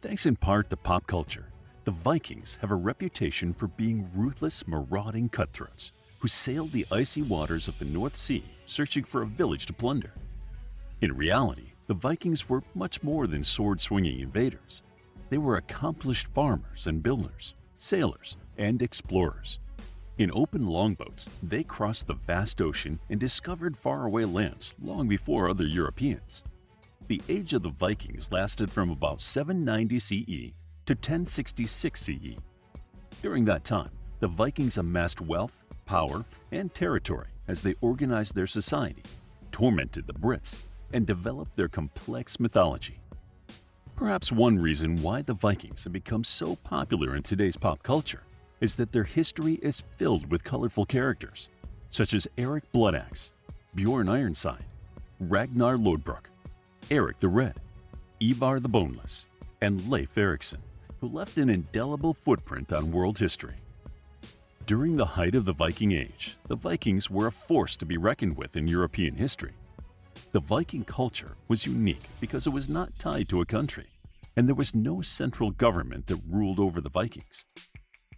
Thanks in part to pop culture, the Vikings have a reputation for being ruthless, marauding cutthroats who sailed the icy waters of the North Sea searching for a village to plunder. In reality, the Vikings were much more than sword-swinging invaders. They were accomplished farmers and builders, sailors, and explorers. In open longboats, they crossed the vast ocean and discovered faraway lands long before other Europeans. The age of the Vikings lasted from about 790 CE to 1066 CE. During that time, the Vikings amassed wealth, power, and territory as they organized their society, tormented the Brits, and developed their complex mythology. Perhaps one reason why the Vikings have become so popular in today's pop culture is that their history is filled with colorful characters, such as Eric Bloodaxe, Bjorn Ironside, Ragnar Lodbrok, Eric the Red, Ivar the Boneless, and Leif Erikson, who left an indelible footprint on world history. During the height of the Viking Age, the Vikings were a force to be reckoned with in European history. The Viking culture was unique because it was not tied to a country, and there was no central government that ruled over the Vikings.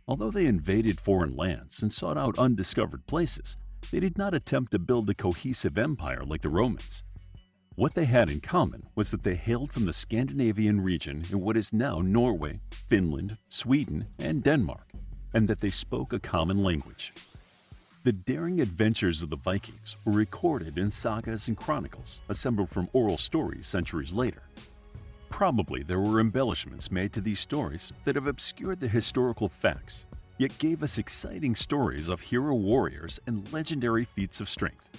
Although they invaded foreign lands and sought out undiscovered places, they did not attempt to build a cohesive empire like the Romans. What they had in common was that they hailed from the Scandinavian region in what is now Norway, Finland, Sweden, and Denmark, and that they spoke a common language. The daring adventures of the Vikings were recorded in sagas and chronicles assembled from oral stories centuries later. Probably there were embellishments made to these stories that have obscured the historical facts, yet gave us exciting stories of hero warriors and legendary feats of strength.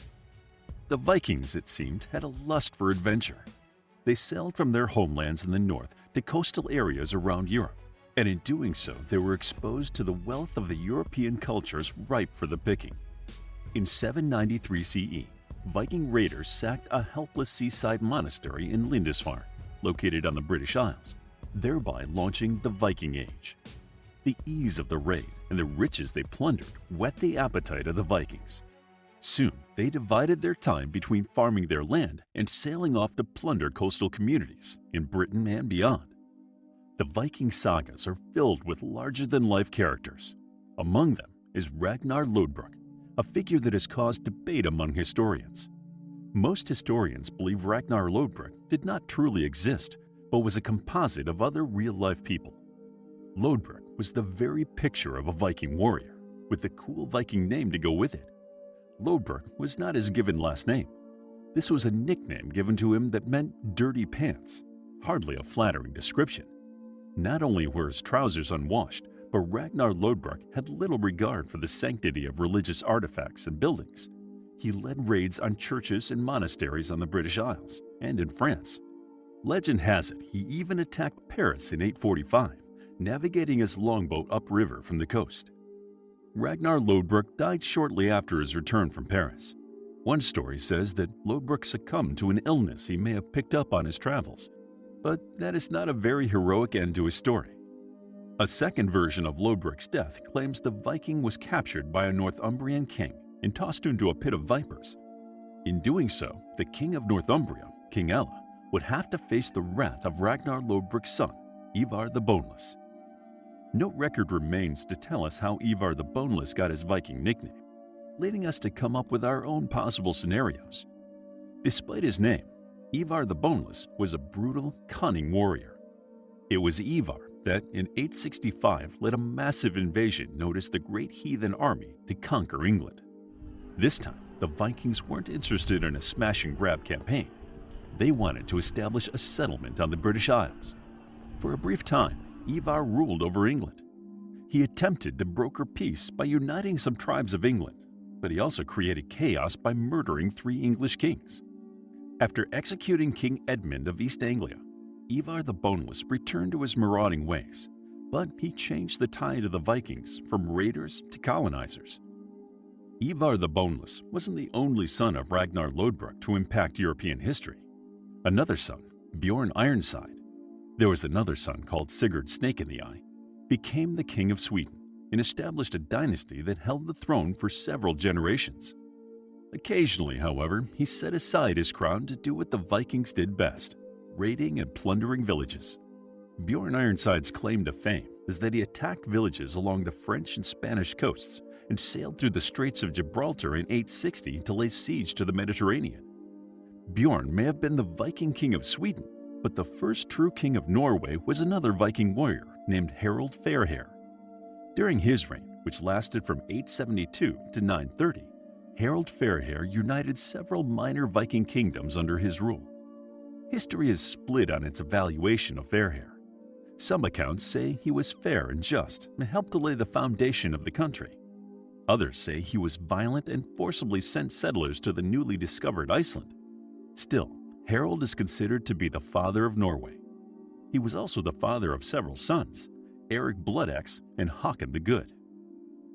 The Vikings, it seemed, had a lust for adventure. They sailed from their homelands in the north to coastal areas around Europe, and in doing so they were exposed to the wealth of the European cultures ripe for the picking. In 793 CE, Viking raiders sacked a helpless seaside monastery in Lindisfarne, located on the British Isles, thereby launching the Viking Age. The ease of the raid and the riches they plundered whet the appetite of the Vikings. Soon, they divided their time between farming their land and sailing off to plunder coastal communities in Britain and beyond. The Viking sagas are filled with larger-than-life characters. Among them is Ragnar Lodbrok, a figure that has caused debate among historians. Most historians believe Ragnar Lodbrok did not truly exist, but was a composite of other real-life people. Lodbrok was the very picture of a Viking warrior, with the cool Viking name to go with it. Lodbrok was not his given last name. This was a nickname given to him that meant dirty pants, hardly a flattering description. Not only were his trousers unwashed, but Ragnar Lodbrok had little regard for the sanctity of religious artifacts and buildings. He led raids on churches and monasteries on the British Isles and in France. Legend has it he even attacked Paris in 845, navigating his longboat upriver from the coast. Ragnar Lodbrok died shortly after his return from Paris. One story says that Lodbrok succumbed to an illness he may have picked up on his travels, but that is not a very heroic end to his story. A second version of Lodbrok's death claims the Viking was captured by a Northumbrian king and tossed into a pit of vipers. In doing so, the king of Northumbria, King Ella, would have to face the wrath of Ragnar Lodbrok's son, Ivar the Boneless. No record remains to tell us how Ivar the Boneless got his Viking nickname, leading us to come up with our own possible scenarios. Despite his name, Ivar the Boneless was a brutal, cunning warrior. It was Ivar that, in 865, led a massive invasion known as the Great Heathen Army to conquer England. This time, the Vikings weren't interested in a smash-and-grab campaign. They wanted to establish a settlement on the British Isles. For a brief time, Ivar ruled over England. He attempted to broker peace by uniting some tribes of England, but he also created chaos by murdering 3 English kings. After executing King Edmund of East Anglia, Ivar the Boneless returned to his marauding ways, but he changed the tide of the Vikings from raiders to colonizers. Ivar the Boneless wasn't the only son of Ragnar Lodbrok to impact European history. Another son, Bjorn Ironside, there was another son called Sigurd Snake in the Eye, became the king of Sweden and established a dynasty that held the throne for several generations. Occasionally, however, he set aside his crown to do what the Vikings did best, raiding and plundering villages. Bjorn Ironside's claim to fame is that he attacked villages along the French and Spanish coasts and sailed through the Straits of Gibraltar in 860 to lay siege to the Mediterranean. Bjorn may have been the Viking king of Sweden, but the first true king of Norway was another Viking warrior named Harald Fairhair. During his reign, which lasted from 872 to 930, Harald Fairhair united several minor Viking kingdoms under his rule. History is split on its evaluation of Fairhair. Some accounts say he was fair and just and helped to lay the foundation of the country. Others say he was violent and forcibly sent settlers to the newly discovered Iceland. Still, Harald is considered to be the father of Norway. He was also the father of several sons, Eric Bloodaxe and Haakon the Good.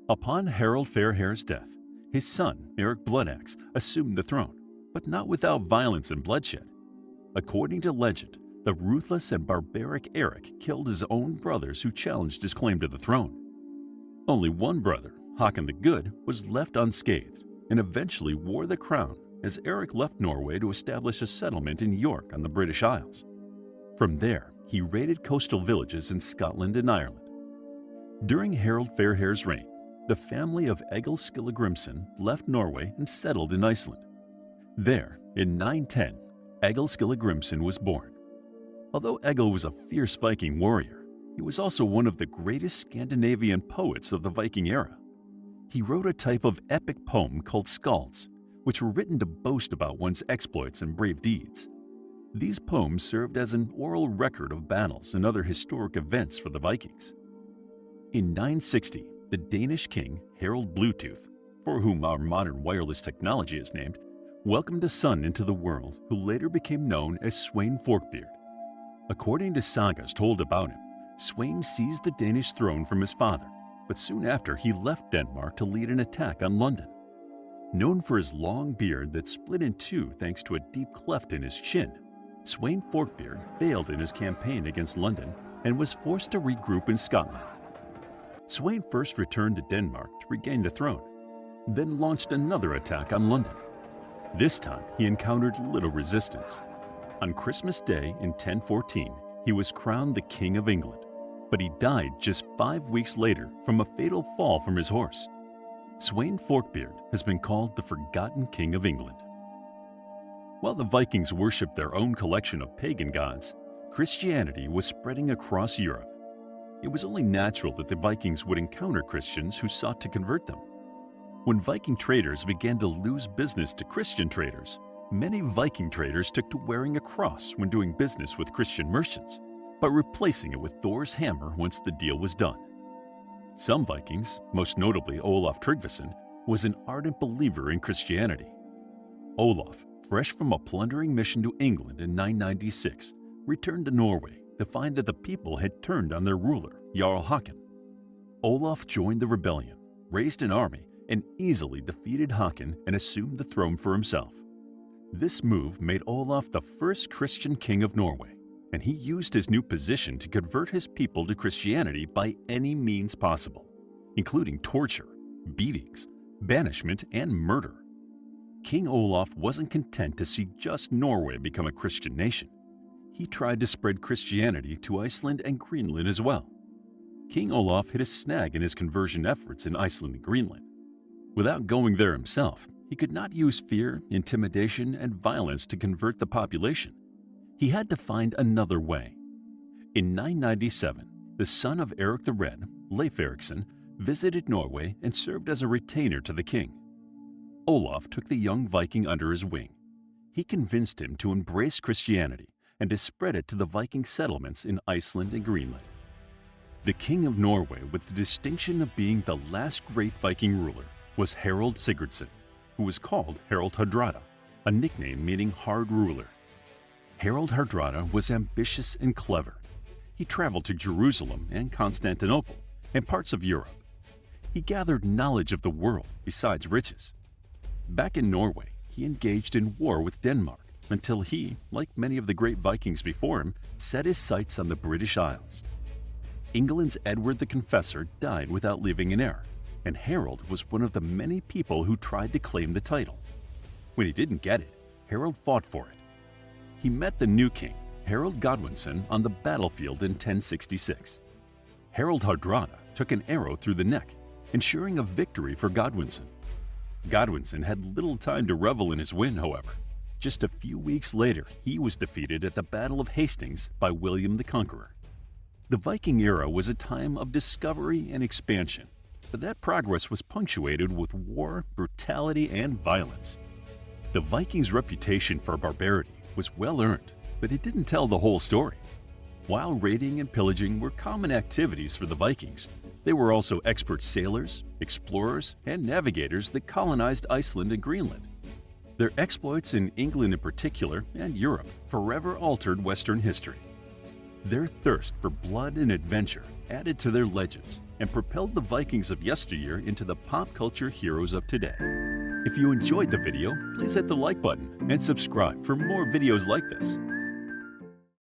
Upon Harald Fairhair's death, his son, Eric Bloodaxe, assumed the throne, but not without violence and bloodshed. According to legend, the ruthless and barbaric Eric killed his own brothers who challenged his claim to the throne. Only one brother, Haakon the Good, was left unscathed and eventually wore the crown as Eric left Norway to establish a settlement in York on the British Isles. From there, he raided coastal villages in Scotland and Ireland. During Harald Fairhair's reign, the family of Egil Skilligrimsson left Norway and settled in Iceland. There, in 910, Egil Skilligrimsson was born. Although Egil was a fierce Viking warrior, he was also one of the greatest Scandinavian poets of the Viking era. He wrote a type of epic poem called skalds, which were written to boast about one's exploits and brave deeds. These poems served as an oral record of battles and other historic events for the Vikings. In 960, the Danish king Harald Bluetooth, for whom our modern wireless technology is named, welcomed a son into the world who later became known as Sweyn Forkbeard. According to sagas told about him, Sweyn seized the Danish throne from his father, but soon after he left Denmark to lead an attack on London. Known for his long beard that split in two thanks to a deep cleft in his chin, Sweyn Forkbeard failed in his campaign against London and was forced to regroup in Scotland. Sweyn first returned to Denmark to regain the throne, then launched another attack on London. This time, he encountered little resistance. On Christmas Day in 1014, he was crowned the King of England, but he died just 5 weeks later from a fatal fall from his horse. Sweyn Forkbeard has been called the Forgotten King of England. While the Vikings worshipped their own collection of pagan gods, Christianity was spreading across Europe. It was only natural that the Vikings would encounter Christians who sought to convert them. When Viking traders began to lose business to Christian traders, many Viking traders took to wearing a cross when doing business with Christian merchants, but replacing it with Thor's hammer once the deal was done. Some Vikings, most notably Olaf Tryggvason, was an ardent believer in Christianity. Olaf, fresh from a plundering mission to England in 996, returned to Norway to find that the people had turned on their ruler, Jarl Haakon. Olaf joined the rebellion, raised an army, and easily defeated Haakon and assumed the throne for himself. This move made Olaf the first Christian king of Norway, and he used his new position to convert his people to Christianity by any means possible, including torture, beatings, banishment, and murder. King Olaf wasn't content to see just Norway become a Christian nation. He tried to spread Christianity to Iceland and Greenland as well. King Olaf hit a snag in his conversion efforts in Iceland and Greenland. Without going there himself, he could not use fear, intimidation, and violence to convert the population. He had to find another way. In 997, the son of Eric the Red, Leif Erikson, visited Norway and served as a retainer to the king. Olaf took the young Viking under his wing. He convinced him to embrace Christianity and to spread it to the Viking settlements in Iceland and Greenland. The king of Norway, with the distinction of being the last great Viking ruler, was Harald Sigurdsson, who was called Harald Hardrada, a nickname meaning hard ruler. Harald Hardrada was ambitious and clever. He traveled to Jerusalem and Constantinople and parts of Europe. He gathered knowledge of the world besides riches. Back in Norway, he engaged in war with Denmark until he, like many of the great Vikings before him, set his sights on the British Isles. England's Edward the Confessor died without leaving an heir, and Harold was one of the many people who tried to claim the title. When he didn't get it, Harold fought for it. He met the new king, Harold Godwinson on the battlefield in 1066. Harold Hardrada took an arrow through the neck, ensuring a victory for Godwinson. Godwinson had little time to revel in his win, however. Just a few weeks later, he was defeated at the Battle of Hastings by William the Conqueror. The Viking era was a time of discovery and expansion, but that progress was punctuated with war, brutality, and violence. The Vikings' reputation for barbarity was well earned, but it didn't tell the whole story. While raiding and pillaging were common activities for the Vikings, they were also expert sailors, explorers, and navigators that colonized Iceland and Greenland. Their exploits in England in particular, and Europe, forever altered Western history. Their thirst for blood and adventure added to their legends and propelled the Vikings of yesteryear into the pop culture heroes of today. If you enjoyed the video, please hit the like button and subscribe for more videos like this.